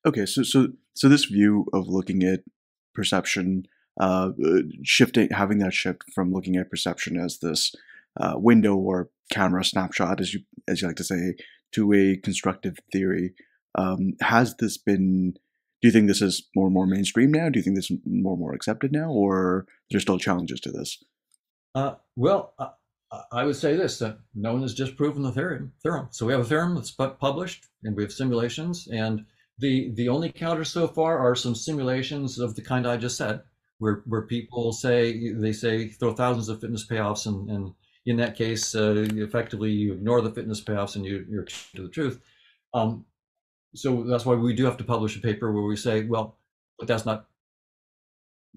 Okay, so this view of looking at perception, shifting, having that shift from looking at perception as this window or camera snapshot, as you like to say, to a constructive theory, has this been? Do you think this is more and more mainstream now? Do you think this is more and more accepted now, or there's still challenges to this? I would say this, that no one has disproven the theorem. So we have a theorem that's published, and we have simulations, and the only counters so far are some simulations of the kind I just said, where people say throw thousands of fitness payoffs, and in that case, effectively you ignore the fitness payoffs and you're to the truth. Um, so that's why we do have to publish a paper where we say, well, but that's not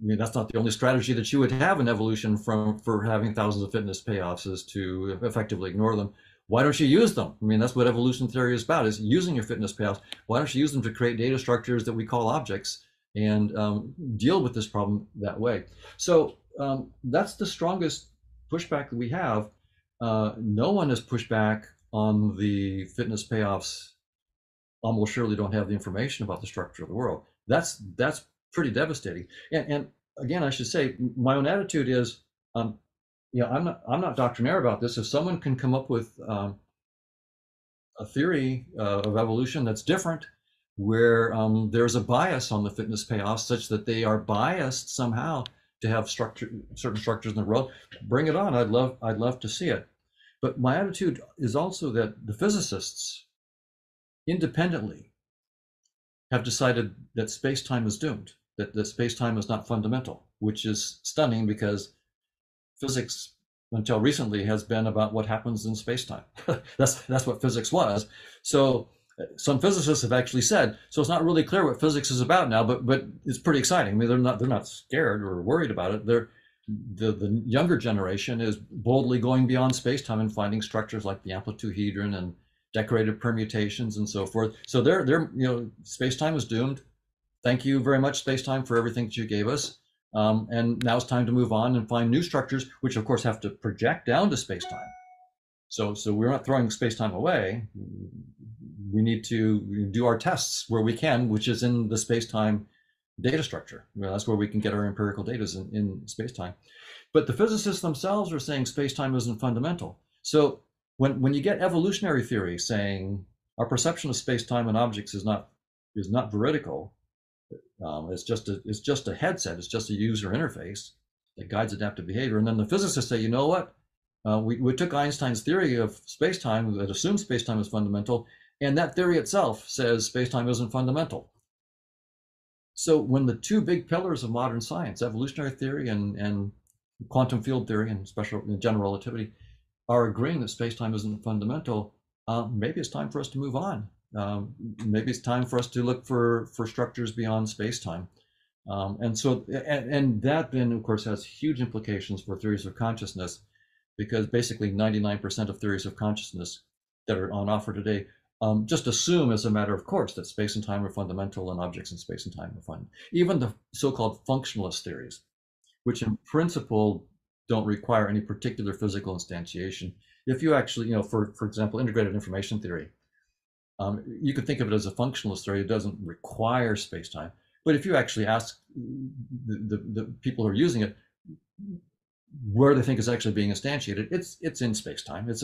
the only strategy that you would have in evolution for having thousands of fitness payoffs, is to effectively ignore them. Why don't you use them? I mean, that's what evolution theory is about, is using your fitness payoffs. Why don't you use them to create data structures that we call objects, and deal with this problem that way? So that's the strongest pushback that we have. No one has pushed back on the fitness payoffs. Almost surely don't have the information about the structure of the world. That's pretty devastating. And again, I should say, my own attitude is, I'm not doctrinaire about this. If someone can come up with a theory of evolution that's different, where there's a bias on the fitness payoffs such that they are biased somehow to have certain structures in the world, bring it on. I'd love to see it. But my attitude is also that the physicists independently have decided that space-time is doomed, that space-time is not fundamental, which is stunning, because physics until recently has been about what happens in space-time. That's what physics was. So some physicists have actually said, so it's not really clear what physics is about now, but it's pretty exciting. I mean, they're not scared or worried about it. The younger generation is boldly going beyond space-time and finding structures like the amplituhedron and decorated permutations and so forth. So they're space-time is doomed. Thank you very much, space-time, for everything that you gave us. And now it's time to move on and find new structures, which of course have to project down to space-time. So we're not throwing space-time away. We need to do our tests where we can, which is in the space-time data structure. That's where we can get our empirical data, in space-time. But the physicists themselves are saying space-time isn't fundamental. So when you get evolutionary theory saying our perception of space-time and objects is not veridical, it's just a headset, it's just a user interface that guides adaptive behavior, and then the physicists say, you know what? We took Einstein's theory of space-time that assumes space-time is fundamental, and that theory itself says space-time isn't fundamental. So when the two big pillars of modern science, evolutionary theory and quantum field theory and general relativity, are agreeing that space-time isn't fundamental, maybe it's time for us to move on. Maybe it's time for us to look for structures beyond space-time. And that then, of course, has huge implications for theories of consciousness, because basically 99% of theories of consciousness that are on offer today just assume, as a matter of course, that space and time are fundamental and objects in space and time are fundamental. Even the so-called functionalist theories, which in principle don't require any particular physical instantiation. If you actually, for example, integrated information theory, you could think of it as a functionalist theory. It doesn't require space-time. But if you actually ask the people who are using it where they think is actually being instantiated, it's in space-time. It's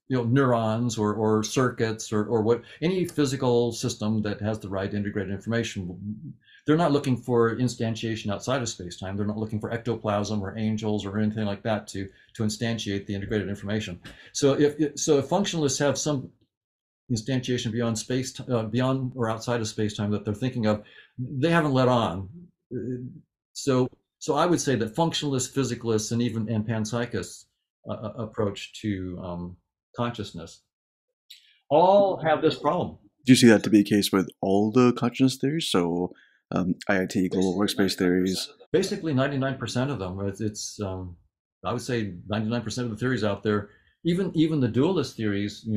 neurons or circuits or what, any physical system that has the right integrated information. They're not looking for instantiation outside of space-time. They're not looking for ectoplasm or angels or anything like that to instantiate the integrated information. So if functionalists have some instantiation beyond space, beyond or outside of space-time that they're thinking of, they haven't let on. So I would say that functionalists, physicalists, and even panpsychists approach to consciousness all have this problem. Do you see that to be the case with all the consciousness theories? So IIT, global workspace theories? Basically 99% of them. It's I would say 99% of the theories out there, even the dualist theories,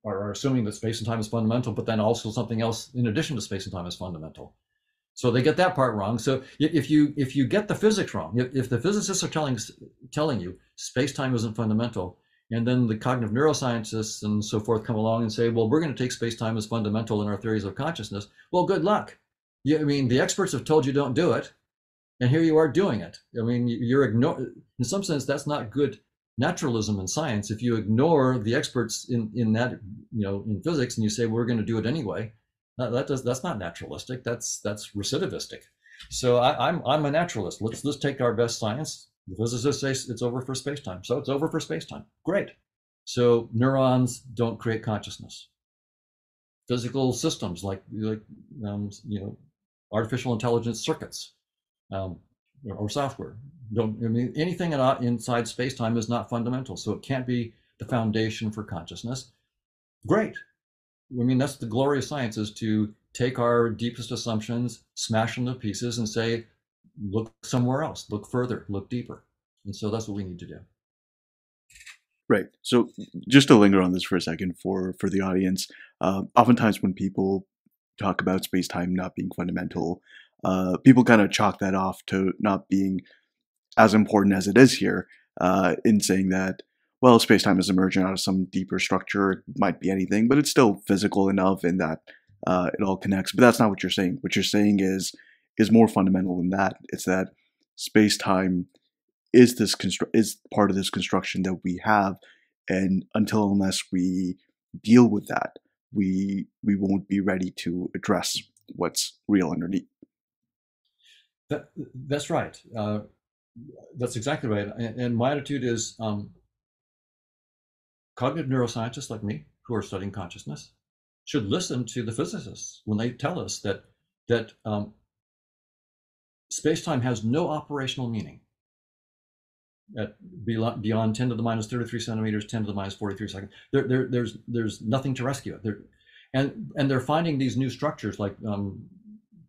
are assuming that space and time is fundamental, but then also something else in addition to space and time is fundamental. So they get that part wrong. So if you get the physics wrong, if the physicists are telling you space-time isn't fundamental, And then the cognitive neuroscientists and so forth come along and say, well, we're going to take space-time as fundamental in our theories of consciousness. Well, good luck. Yeah, I mean, the experts have told you don't do it, and here you are doing it. I mean, you're in some sense, that's not good naturalism in science. If you ignore the experts in that, in physics, and you say we're going to do it anyway, that's not naturalistic. That's recidivistic. So I'm a naturalist. Let's take our best science. The physicists say it's over for space-time, so it's over for space-time. Great. So neurons don't create consciousness. Physical systems like artificial intelligence circuits or software don't. I mean, anything inside space-time is not fundamental, so it can't be the foundation for consciousness. Great. I mean, that's the glory of science, is to take our deepest assumptions, smash them to pieces, and say, look somewhere else, look further, look deeper. And so that's what we need to do. Right. So just to linger on this for a second for the audience, oftentimes when people talk about space-time not being fundamental, people kind of chalk that off to not being as important as it is here, in saying that, well, space-time is emerging out of some deeper structure. It might be anything, but it's still physical enough in that it all connects. But that's not what you're saying. What you're saying is more fundamental than that. It's that space-time is is part of this construction that we have, and unless we deal with that, we won't be ready to address what's real underneath. That's right. That's exactly right. And my attitude is, cognitive neuroscientists like me who are studying consciousness should listen to the physicists when they tell us that space-time has no operational meaning at beyond 10 to the minus 33 centimeters, 10 to the minus 43 seconds. There's nothing to rescue it. And they're finding these new structures like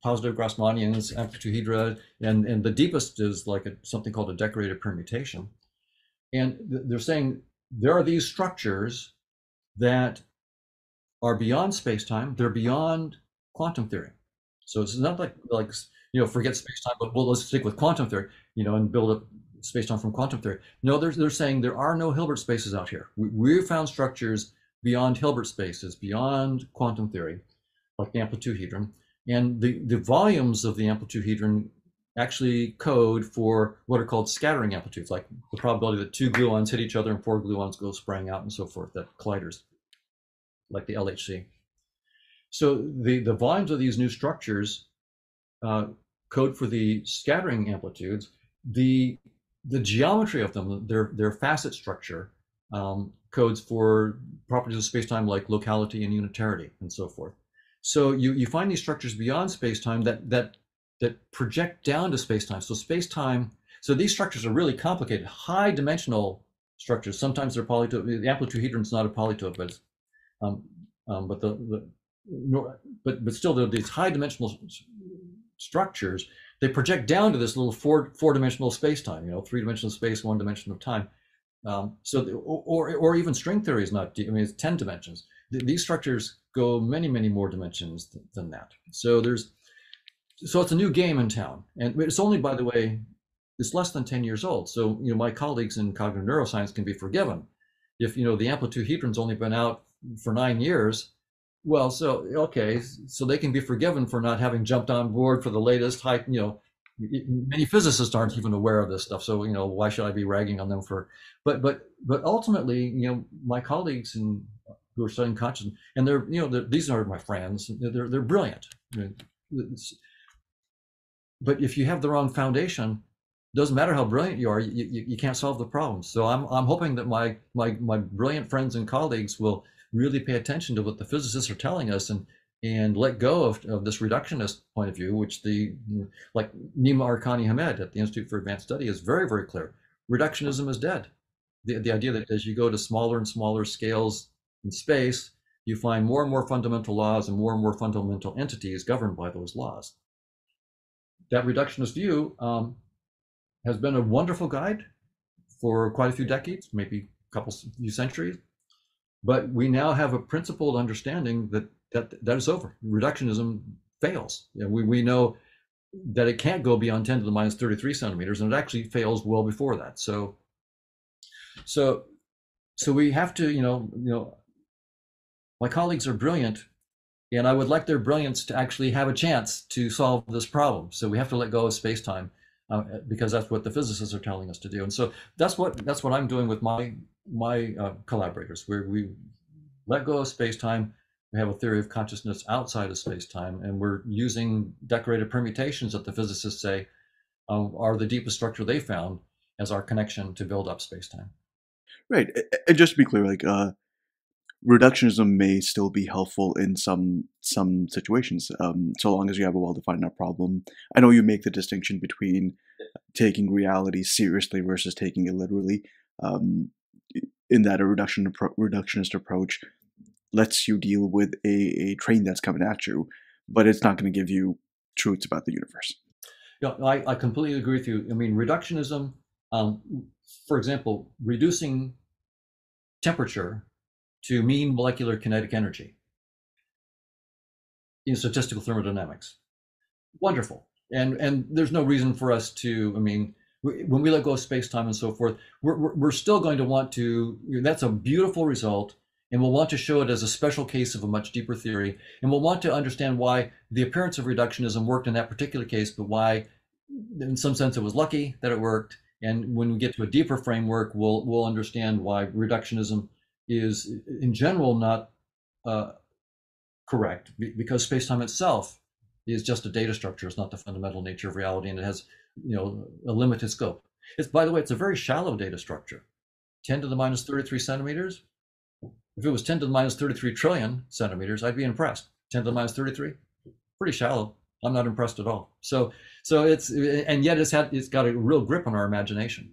positive Grassmannians, amplituhedra, and the deepest is like something called a decorated permutation. And they're saying there are these structures that are beyond space-time. They're beyond quantum theory. So it's not like forget space-time, but well, let's stick with quantum theory, and build up space-time from quantum theory. No, they're saying there are no Hilbert spaces out here. We've found structures beyond Hilbert spaces, beyond quantum theory, like the amplituhedron. And the volumes of the amplituhedron actually code for what are called scattering amplitudes, like the probability that 2 gluons hit each other and 4 gluons go spraying out and so forth, that colliders, like the LHC. So the volumes of these new structures code for the scattering amplitudes. The geometry of them, their facet structure, codes for properties of space-time like locality and unitarity and so forth. So you find these structures beyond space-time that project down to space-time. So space-time, so these structures are really complicated, high-dimensional structures. Sometimes they're polytope. The amplituhedron is not a polytope, but still, these high-dimensional structures. They project down to this little four-dimensional space-time. 3-dimensional space, 1 dimension of time. Or even string theory is not. I mean, it's 10 dimensions. These structures go many more dimensions than that. So it's a new game in town, and it's only, by the way, it's less than 10 years old. So my colleagues in cognitive neuroscience can be forgiven if the amplituhedron's only been out for 9 years. Well, so okay, so they can be forgiven for not having jumped on board for the latest hype. Many physicists aren't even aware of this stuff, so why should I be ragging on them for? But ultimately, my colleagues who are studying consciousness, and these are my friends. They're brilliant. But if you have the wrong foundation, doesn't matter how brilliant you are, you can't solve the problem. So I'm hoping that my brilliant friends and colleagues will really pay attention to what the physicists are telling us and let go of this reductionist point of view, which like Nima Arkani Hamed at the Institute for Advanced Study is very, very clear. Reductionism is dead. The idea that as you go to smaller and smaller scales in space, you find more and more fundamental laws and more fundamental entities governed by those laws. That reductionist view has been a wonderful guide for quite a few decades, maybe a few centuries. But we now have a principled understanding that is over. Reductionism fails. We know that it can't go beyond 10 to the minus 33 centimeters, and it actually fails well before that. So So we have to, my colleagues are brilliant, and I would like their brilliance to actually have a chance to solve this problem. So we have to let go of space-time because that's what the physicists are telling us to do. And so that's what I'm doing with my collaborators, where we let go of space-time. We have a theory of consciousness outside of space-time, and we're using decorated permutations that the physicists say are the deepest structure they found as our connection to build up space-time. Right. And just to be clear, like reductionism may still be helpful in some situations, so long as you have a well-defined enough problem. I know you make the distinction between taking reality seriously versus taking it literally. Um, in that a reductionist approach lets you deal with a train that's coming at you, but it's not going to give you truths about the universe. I completely agree with you. I mean, reductionism, um, for example, reducing temperature to mean molecular kinetic energy in statistical thermodynamics. Wonderful. And there's no reason for us to, I mean, when we let go of space-time and so forth, we're still going to want to, that's a beautiful result, and we'll want to show it as a special case of a much deeper theory, and we'll want to understand why the appearance of reductionism worked in that particular case, but why, in some sense, it was lucky that it worked. And when we get to a deeper framework, we'll understand why reductionism is, in general, not uh, correct, because space-time itself is just a data structure. It's not the fundamental nature of reality, and it has, a limited scope. It's, by the way, it's a very shallow data structure. 10 to the minus 33 centimeters. If it was 10 to the minus 33 trillion centimeters, I'd be impressed. 10 to the minus 33, pretty shallow. I'm not impressed at all. So it's, and yet it's got a real grip on our imagination.